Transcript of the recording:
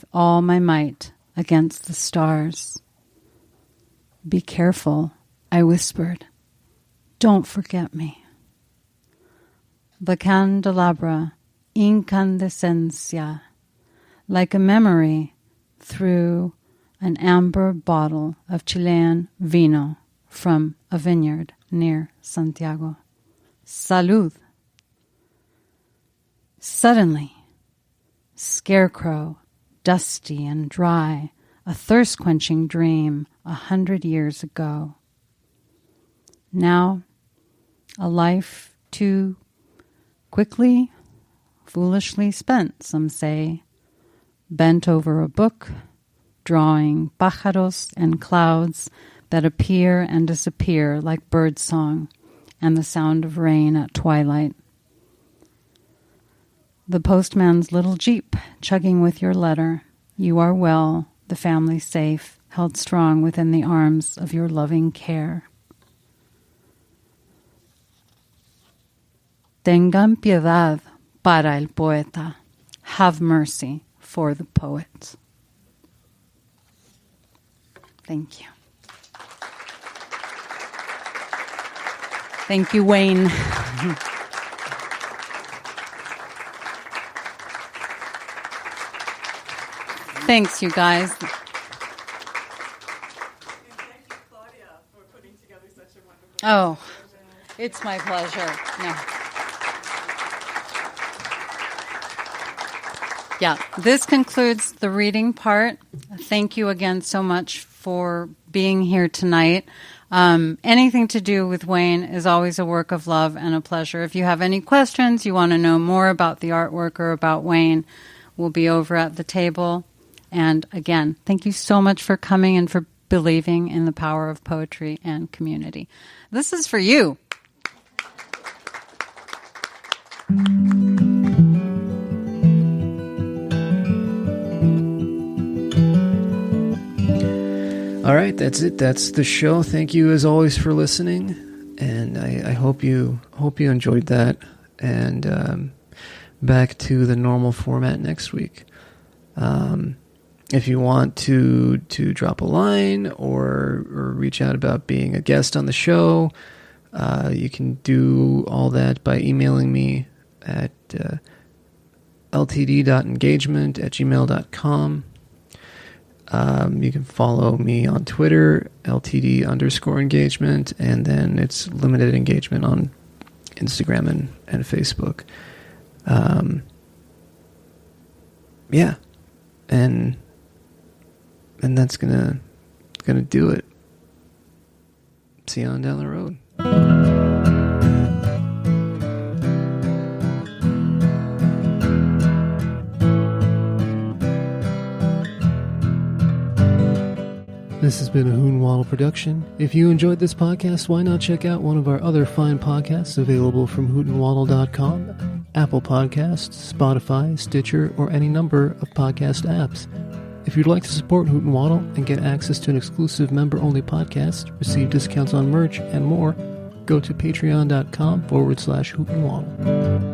with all my might against the stars. Be careful, I whispered. Don't forget me. The candelabra, incandescencia, like a memory through an amber bottle of Chilean vino from a vineyard near Santiago. Salud. Suddenly, scarecrow, dusty and dry, a thirst-quenching dream 100 years ago. Now, a life too quickly, foolishly spent, some say, bent over a book, drawing pájaros and clouds that appear and disappear like birdsong and the sound of rain at twilight. The postman's little jeep chugging with your letter. You are well, the family safe, held strong within the arms of your loving care. Tengan piedad para el poeta. Have mercy for the poet. Thank you. Thank you, Wayne. Thanks, you guys. And thank you, Claudia, for putting together such a wonderful Oh, it's my pleasure. No. Yeah, this concludes the reading part. Thank you again so much for being here tonight. Anything to do with Wayne is always a work of love and a pleasure. If you have any questions, you want to know more about the artwork or about Wayne, we'll be over at the table. And again, thank you so much for coming and for believing in the power of poetry and community. This is for you. All right, that's it. That's the show. Thank you as always for listening, and I hope you enjoyed that. And back to the normal format next week. If you want to drop a line or reach out about being a guest on the show, you can do all that by emailing me at ltd.engagement@gmail.com. You can follow me on Twitter, LTD_engagement, and then it's limited engagement on Instagram and Facebook. Yeah. And that's gonna do it. See you on down the road. This has been a Hoot and Waddle production. If you enjoyed this podcast, why not check out one of our other fine podcasts available from hootandwaddle.com, Apple Podcasts, Spotify, Stitcher, or any number of podcast apps. If you'd like to support Hoot and Waddle and get access to an exclusive member-only podcast, receive discounts on merch, and more, go to patreon.com/Hoot and Waddle.